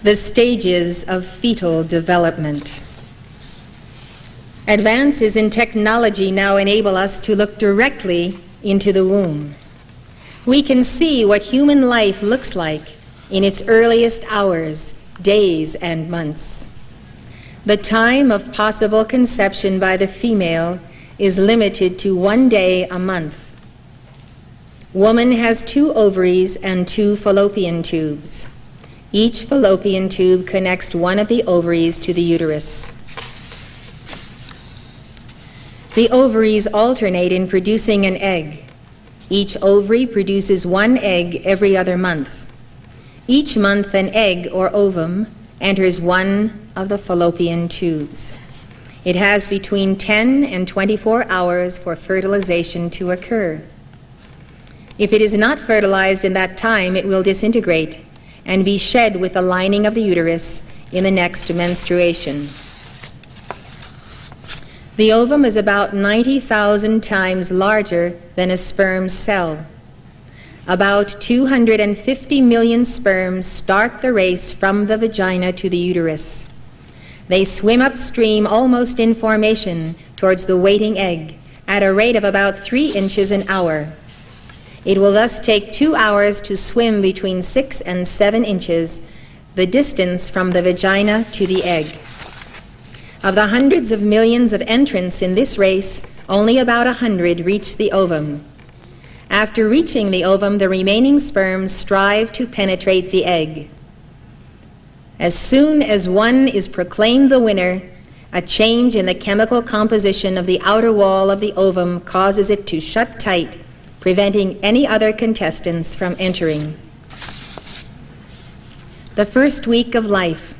The stages of fetal development. Advances in technology now enable us to look directly into the womb. We can see what human life looks like in its earliest hours, days, and months. The time of possible conception by the female is limited to 1 day a month. Woman has 2 ovaries and 2 fallopian tubes. Each fallopian tube connects one of the ovaries to the uterus. The ovaries alternate in producing an egg. Each ovary produces 1 egg every other month. Each month an egg or ovum enters one of the fallopian tubes. It has between 10 and 24 hours for fertilization to occur. If it is not fertilized in that time, it will disintegrate and be shed with the lining of the uterus in the next menstruation. The ovum is about 90,000 times larger than a sperm cell. About 250 million sperms start the race from the vagina to the uterus. They swim upstream almost in formation towards the waiting egg at a rate of about 3 inches an hour. It will thus take 2 hours to swim between 6 and 7 inches, the distance from the vagina to the egg. Of the hundreds of millions of entrants in this race, only about 100 reach the ovum. After reaching the ovum, the remaining sperms strive to penetrate the egg. As soon as one is proclaimed the winner, a change in the chemical composition of the outer wall of the ovum causes it to shut tight, preventing any other contestants from entering. The first week of life.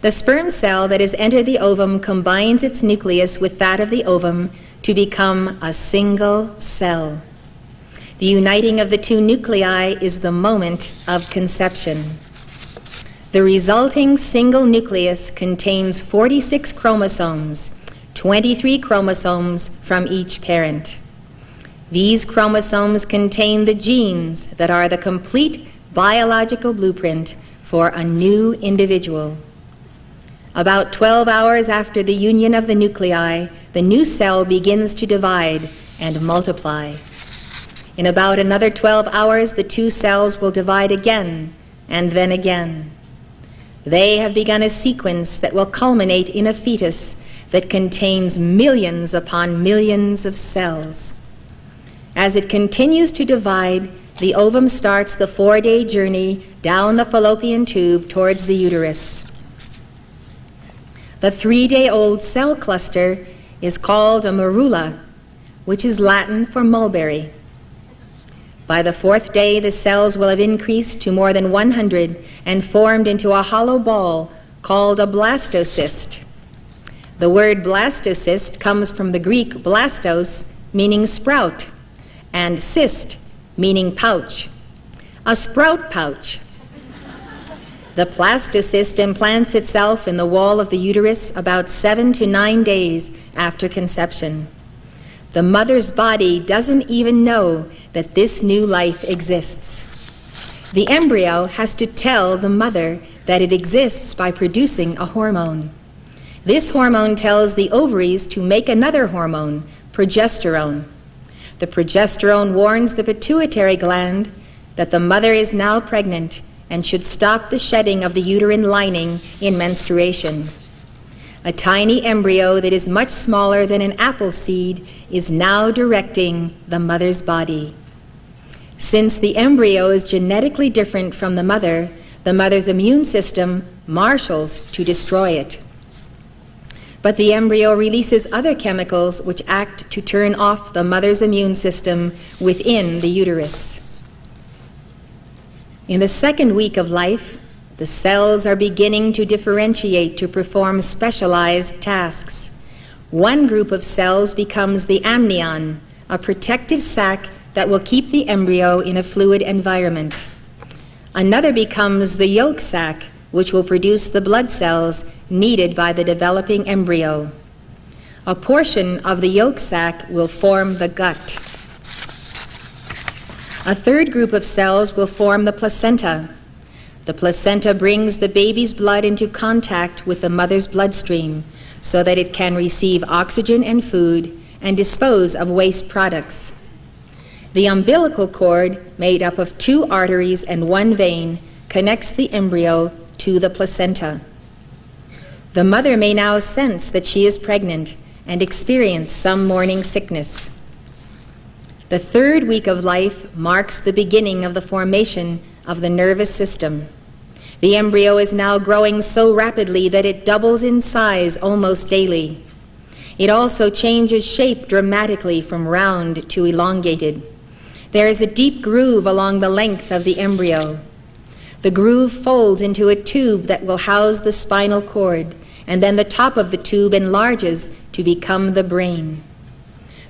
The sperm cell that has entered the ovum combines its nucleus with that of the ovum to become a single cell. The uniting of the 2 nuclei is the moment of conception. The resulting single nucleus contains 46 chromosomes, 23 chromosomes from each parent. These chromosomes contain the genes that are the complete biological blueprint for a new individual. About 12 hours after the union of the nuclei, the new cell begins to divide and multiply. In about another 12 hours, the 2 cells will divide again and then again. They have begun a sequence that will culminate in a fetus that contains millions upon millions of cells. As it continues to divide, the ovum starts the 4-day journey down the fallopian tube towards the uterus. The 3-day-old cell cluster is called a morula, which is Latin for mulberry. By the 4th day, the cells will have increased to more than 100 and formed into a hollow ball called a blastocyst. The word blastocyst comes from the Greek blastos, meaning sprout, and cyst, meaning pouch. A sprout pouch. The blastocyst implants itself in the wall of the uterus about 7 to 9 days after conception. The mother's body doesn't even know that this new life exists. The embryo has to tell the mother that it exists by producing a hormone. This hormone tells the ovaries to make another hormone, progesterone. The progesterone warns the pituitary gland that the mother is now pregnant and should stop the shedding of the uterine lining in menstruation. A tiny embryo that is much smaller than an apple seed is now directing the mother's body. Since the embryo is genetically different from the mother's immune system marshals to destroy it. But the embryo releases other chemicals which act to turn off the mother's immune system within the uterus. In the 2nd week of life, the cells are beginning to differentiate to perform specialized tasks. One group of cells becomes the amnion, a protective sac that will keep the embryo in a fluid environment. Another becomes the yolk sac, which will produce the blood cells needed by the developing embryo. A portion of the yolk sac will form the gut. A 3rd group of cells will form the placenta. The placenta brings the baby's blood into contact with the mother's bloodstream so that it can receive oxygen and food and dispose of waste products. The umbilical cord, made up of 2 arteries and 1 vein, connects the embryo to the placenta. The mother may now sense that she is pregnant and experience some morning sickness. The 3rd week of life marks the beginning of the formation of the nervous system. The embryo is now growing so rapidly that it doubles in size almost daily. It also changes shape dramatically from round to elongated. There is a deep groove along the length of the embryo. The groove folds into a tube that will house the spinal cord, and then the top of the tube enlarges to become the brain.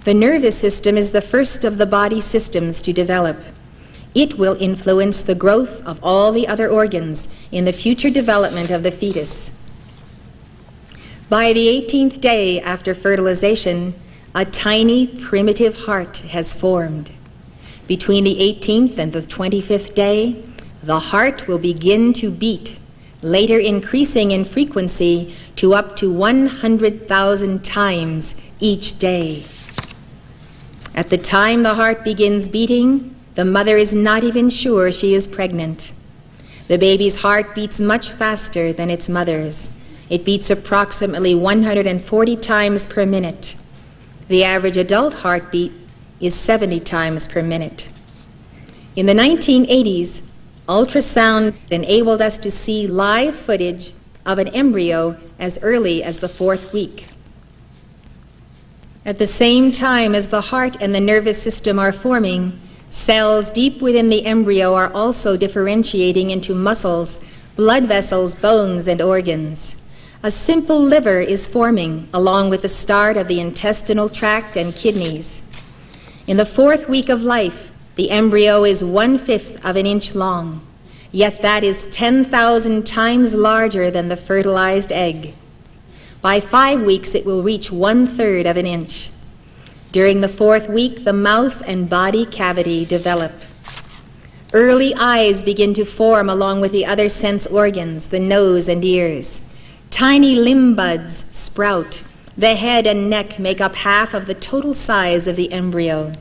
The nervous system is the first of the body systems to develop. It will influence the growth of all the other organs in the future development of the fetus. By the 18th day after fertilization, a tiny primitive heart has formed. Between the 18th and the 25th day, the heart will begin to beat, later increasing in frequency to up to 100,000 times each day. At the time the heart begins beating, the mother is not even sure she is pregnant. The baby's heart beats much faster than its mother's. It beats approximately 140 times per minute. The average adult heartbeat is 70 times per minute. In the 1980s, ultrasound enabled us to see live footage of an embryo as early as the 4th week. At the same time as the heart and the nervous system are forming, cells deep within the embryo are also differentiating into muscles, blood vessels, bones, and organs. A simple liver is forming, along with the start of the intestinal tract and kidneys. In the 4th week of life, the embryo is 1/5 of an inch long, yet that is 10,000 times larger than the fertilized egg. By 5 weeks, it will reach 1/3 of an inch. During the 4th week, the mouth and body cavity develop. Early eyes begin to form along with the other sense organs, the nose and ears. Tiny limb buds sprout. The head and neck make up half of the total size of the embryo.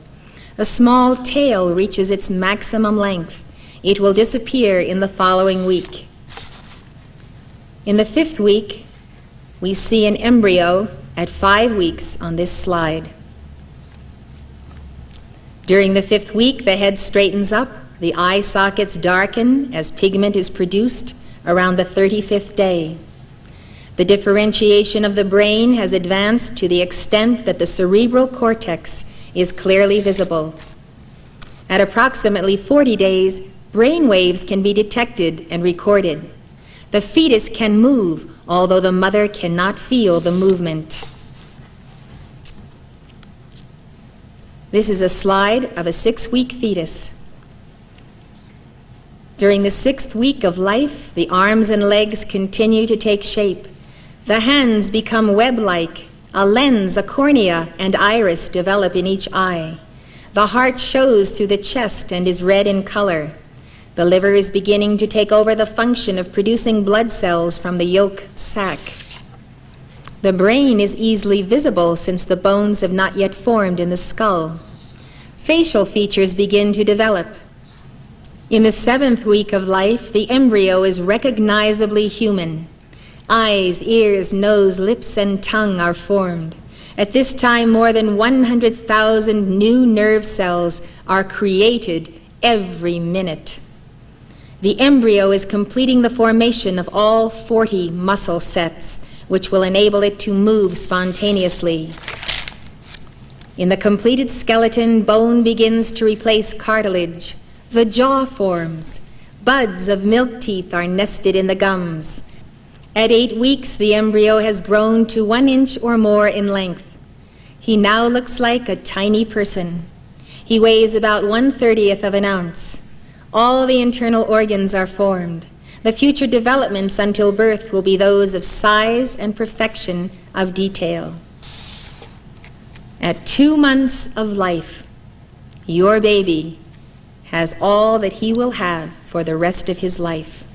A small tail reaches its maximum length. It will disappear in the following week. In the 5th week, we see an embryo at 5 weeks on this slide. During the 5th week, the head straightens up, the eye sockets darken as pigment is produced around the 35th day. The differentiation of the brain has advanced to the extent that the cerebral cortex is clearly visible. At approximately 40 days, brain waves can be detected and recorded. The fetus can move, although the mother cannot feel the movement. This is a slide of a 6-week fetus. During the 6th week of life, the arms and legs continue to take shape. The hands become web-like. A lens, a cornea, and iris develop in each eye. The heart shows through the chest and is red in color. The liver is beginning to take over the function of producing blood cells from the yolk sac. The brain is easily visible since the bones have not yet formed in the skull. Facial features begin to develop. In the 7th week of life, the embryo is recognizably human. Eyes, ears, nose, lips, and tongue are formed. At this time, more than 100,000 new nerve cells are created every minute. The embryo is completing the formation of all 40 muscle sets, which will enable it to move spontaneously. In the completed skeleton, bone begins to replace cartilage. The jaw forms. Buds of milk teeth are nested in the gums. At 8 weeks, the embryo has grown to 1 inch or more in length. He now looks like a tiny person. He weighs about 1/30th of an ounce. All the internal organs are formed. The future developments until birth will be those of size and perfection of detail. At 2 months of life, your baby has all that he will have for the rest of his life.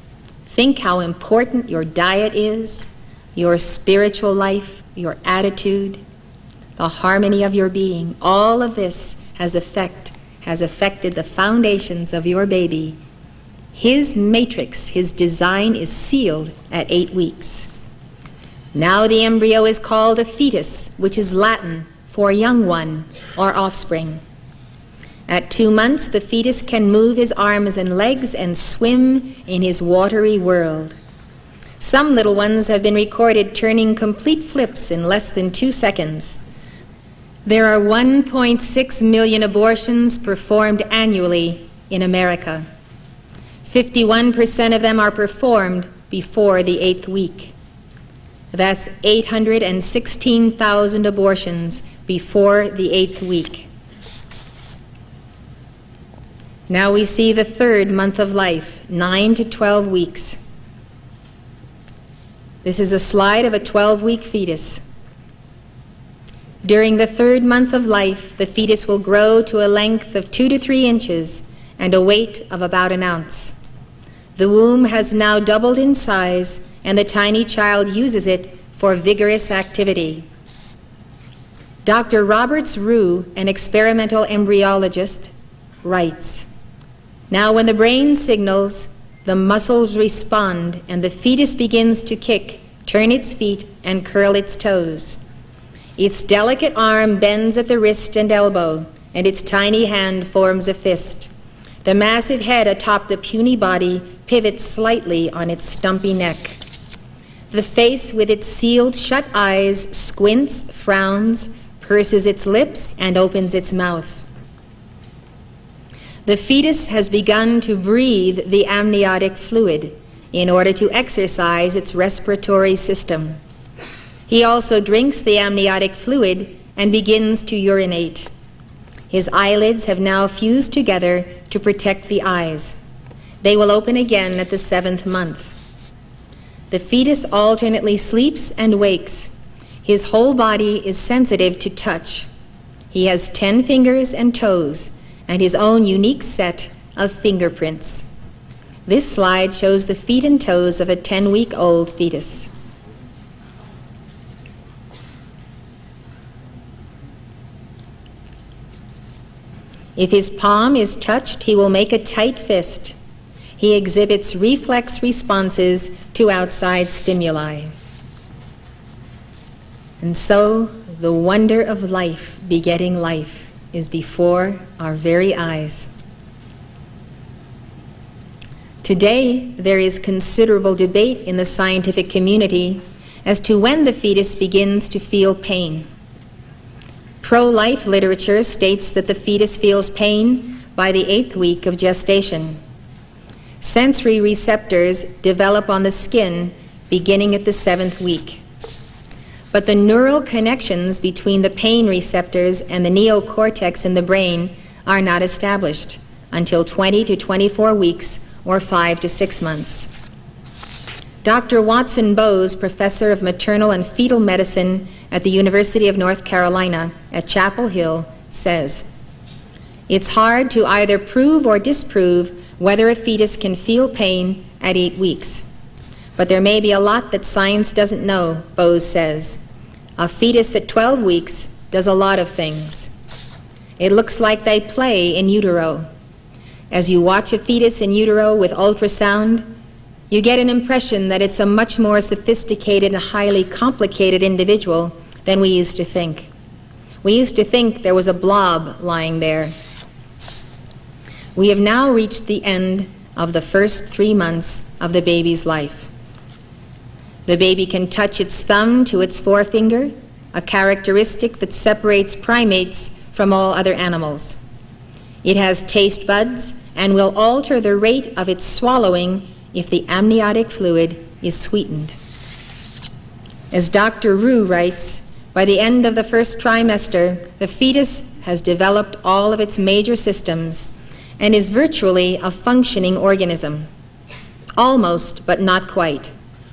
think how important your diet is, your spiritual life, your attitude, the harmony of your being. All of this has affected the foundations of your baby. His matrix, his design is sealed at 8 weeks. Now the embryo is called a fetus, which is Latin for young one or offspring. At 2 months, the fetus can move his arms and legs and swim in his watery world. Some little ones have been recorded turning complete flips in less than 2 seconds. There are 1.6 million abortions performed annually in America. 51% of them are performed before the 8th week. That's 816,000 abortions before the 8th week. Now we see the 3rd month of life, 9 to 12 weeks. This is a slide of a 12-week fetus. During the 3rd month of life, the fetus will grow to a length of 2 to 3 inches and a weight of about 1 ounce. The womb has now doubled in size, and the tiny child uses it for vigorous activity. Dr. Roberts Rue, an experimental embryologist, writes, "Now when the brain signals, the muscles respond, and the fetus begins to kick, turn its feet, and curl its toes. Its delicate arm bends at the wrist and elbow, and its tiny hand forms a fist. The massive head atop the puny body pivots slightly on its stumpy neck. The face with its sealed shut eyes squints, frowns, purses its lips, and opens its mouth. The fetus has begun to breathe the amniotic fluid in order to exercise its respiratory system. He also drinks the amniotic fluid and begins to urinate. His eyelids have now fused together to protect the eyes. They will open again at the 7th month. The fetus alternately sleeps and wakes. His whole body is sensitive to touch. He has 10 fingers and toes, and his own unique set of fingerprints. This slide shows the feet and toes of a 10-week-old fetus. If his palm is touched, he will make a tight fist. He exhibits reflex responses to outside stimuli. And so, the wonder of life begetting life is before our very eyes. Today, there is considerable debate in the scientific community as to when the fetus begins to feel pain. Pro-life literature states that the fetus feels pain by the 8th week of gestation. Sensory receptors develop on the skin beginning at the 7th week. But the neural connections between the pain receptors and the neocortex in the brain are not established until 20 to 24 weeks or 5 to 6 months. Dr. Watson Bowes, professor of maternal and fetal medicine at the University of North Carolina at Chapel Hill, says, "It's hard to either prove or disprove whether a fetus can feel pain at 8 weeks. But there may be a lot that science doesn't know," Bowes says. "A fetus at 12 weeks does a lot of things. It looks like they play in utero. As you watch a fetus in utero with ultrasound, you get an impression that it's a much more sophisticated and highly complicated individual than we used to think. We used to think there was a blob lying there." We have now reached the end of the first 3 months of the baby's life. The baby can touch its thumb to its forefinger, a characteristic that separates primates from all other animals. It has taste buds and will alter the rate of its swallowing if the amniotic fluid is sweetened. As Dr. Rue writes, by the end of the first trimester, the fetus has developed all of its major systems and is virtually a functioning organism. Almost, but not quite,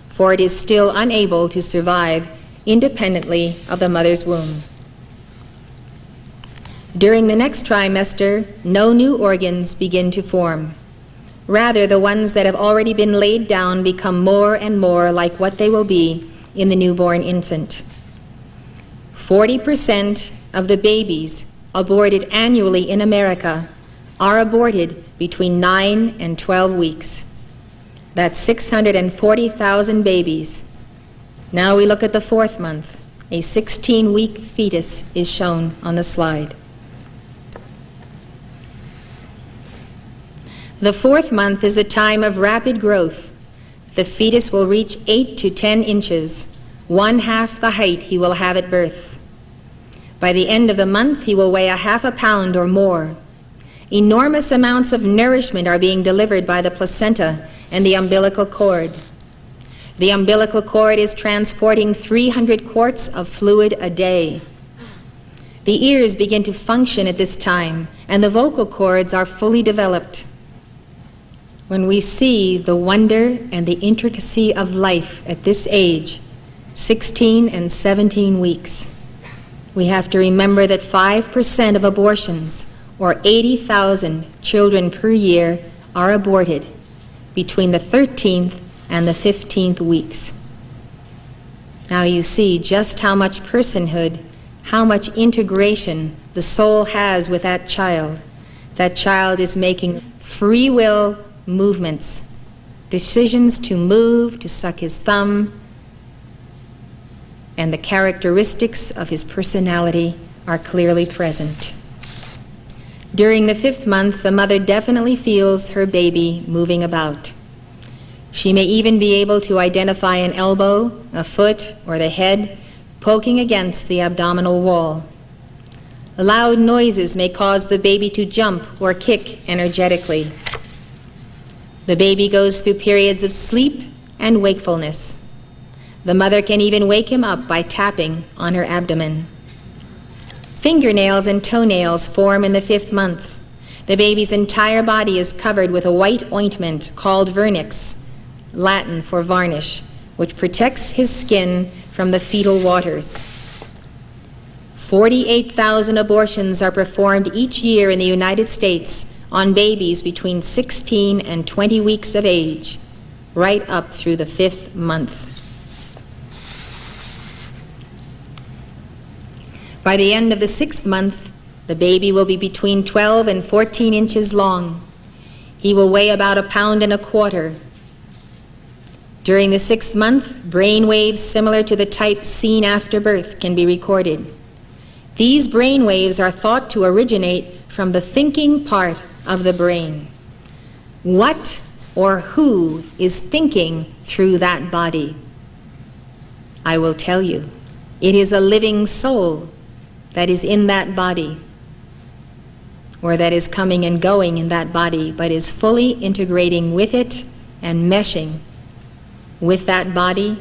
for it is still unable to survive independently of the mother's womb. During the next trimester, no new organs begin to form. Rather, the ones that have already been laid down become more and more like what they will be in the newborn infant. 40% of the babies aborted annually in America are aborted between 9 and 12 weeks. That's 640,000 babies. Now we look at the 4th month. A 16-week fetus is shown on the slide. The 4th month is a time of rapid growth. The fetus will reach 8 to 10 inches, 1/2 the height he will have at birth. By the end of the month, he will weigh 1/2 pound or more. Enormous amounts of nourishment are being delivered by the placenta and the umbilical cord. The umbilical cord is transporting 300 quarts of fluid a day. The ears begin to function at this time, and the vocal cords are fully developed. When we see the wonder and the intricacy of life at this age, 16 and 17 weeks, we have to remember that 5% of abortions, or 80,000 children per year, are aborted between the 13th and the 15th weeks. Now you see just how much personhood, how much integration the soul has with that child. That child is making free will movements, decisions to move, to suck his thumb, and the characteristics of his personality are clearly present. During the 5th month, the mother definitely feels her baby moving about. She may even be able to identify an elbow, a foot, or the head poking against the abdominal wall. Loud noises may cause the baby to jump or kick energetically. The baby goes through periods of sleep and wakefulness. The mother can even wake him up by tapping on her abdomen. Fingernails and toenails form in the 5th month. The baby's entire body is covered with a white ointment called vernix, Latin for varnish, which protects his skin from the fetal waters. 48,000 abortions are performed each year in the United States on babies between 16 and 20 weeks of age, right up through the 5th month. By the end of the 6th month, the baby will be between 12 and 14 inches long. He will weigh about 1.25 pounds. During the 6th month, brain waves similar to the type seen after birth can be recorded. These brain waves are thought to originate from the thinking part of the brain. What or who is thinking through that body? I will tell you. It is a living soul that is in that body, or that is coming and going in that body, but is fully integrating with it and meshing with that body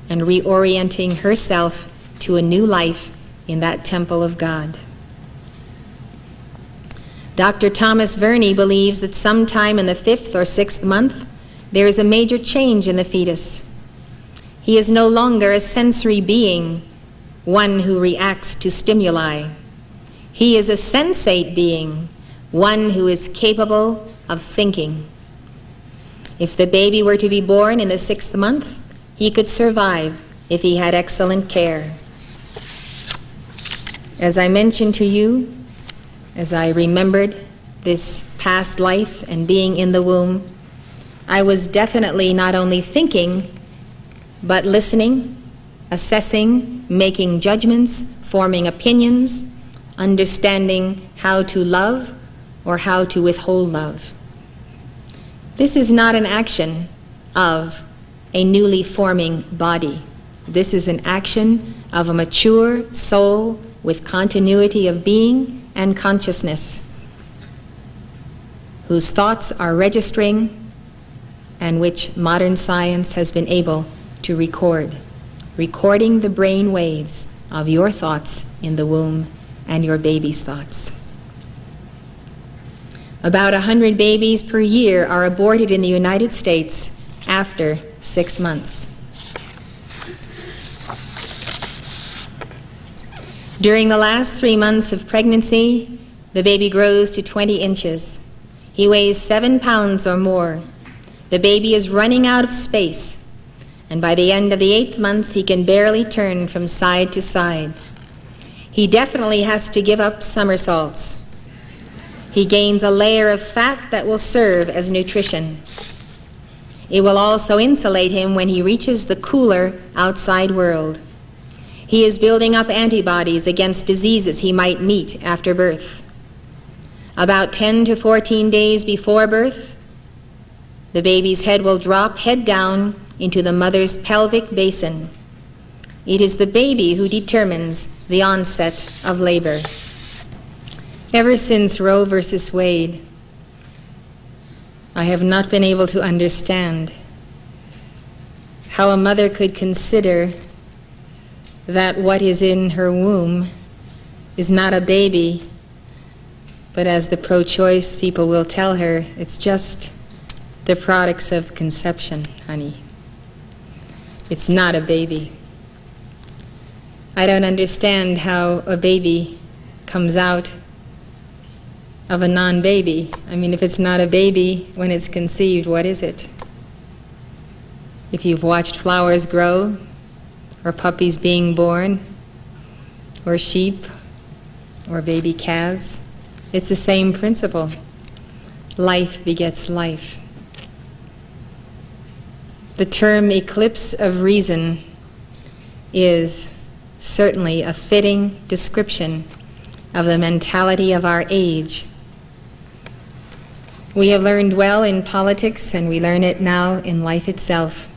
and reorienting herself to a new life in that temple of God. Dr. Thomas Verney believes that sometime in the 5th or 6th month, there is a major change in the fetus. He is no longer a sensory being, one who reacts to stimuli. He is a sensate being, one who is capable of thinking. If the baby were to be born in the 6th month, he could survive if he had excellent care. As I mentioned to you, as I remembered this past life and being in the womb, I was definitely not only thinking, but listening, assessing, making judgments, forming opinions, understanding how to love or how to withhold love. This is not an action of a newly forming body. This is an action of a mature soul with continuity of being and consciousness, whose thoughts are registering and which modern science has been able to record, recording the brain waves of your thoughts in the womb and your baby's thoughts. About 100 babies per year are aborted in the United States after 6 months. During the last 3 months of pregnancy, the baby grows to 20 inches. He weighs 7 pounds or more. The baby is running out of space, and by the end of the 8th month, he can barely turn from side to side. He definitely has to give up somersaults. He gains a layer of fat that will serve as nutrition. It will also insulate him when he reaches the cooler outside world. He is building up antibodies against diseases he might meet after birth. About 10 to 14 days before birth, the baby's head will drop head down into the mother's pelvic basin. It is the baby who determines the onset of labor. Ever since Roe versus Wade, I have not been able to understand how a mother could consider that what is in her womb is not a baby, but as the pro-choice people will tell her, it's just the products of conception, honey. It's not a baby. I don't understand how a baby comes out of a non-baby. I mean, if it's not a baby when it's conceived, what is it? If you've watched flowers grow, or puppies being born, or sheep, or baby calves, it's the same principle. Life begets life. The term eclipse of reason is certainly a fitting description of the mentality of our age. We have learned well in politics, and we learn it now in life itself,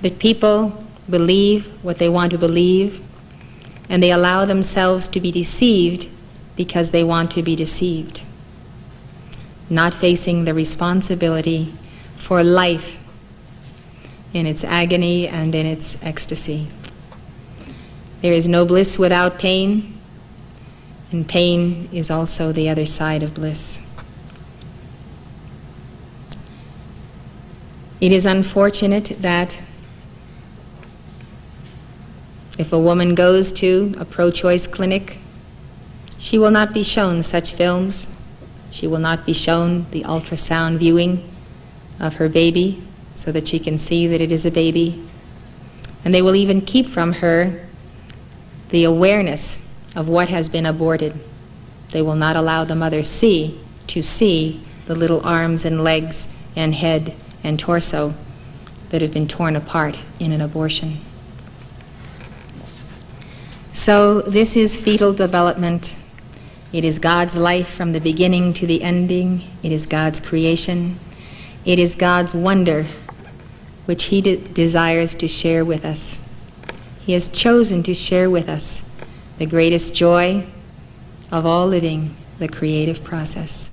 that people believe what they want to believe, and they allow themselves to be deceived because they want to be deceived, not facing the responsibility for life in its agony and in its ecstasy. There is no bliss without pain, and pain is also the other side of bliss. It is unfortunate that if a woman goes to a pro-choice clinic, she will not be shown such films. She will not be shown the ultrasound viewing of her baby so that she can see that it is a baby. And they will even keep from her the awareness of what has been aborted. They will not allow the mother to see the little arms and legs and head and torso that have been torn apart in an abortion. So this is fetal development. It is God's life from the beginning to the ending. It is God's creation. It is God's wonder, which He desires to share with us. He has chosen to share with us the greatest joy of all living, the creative process.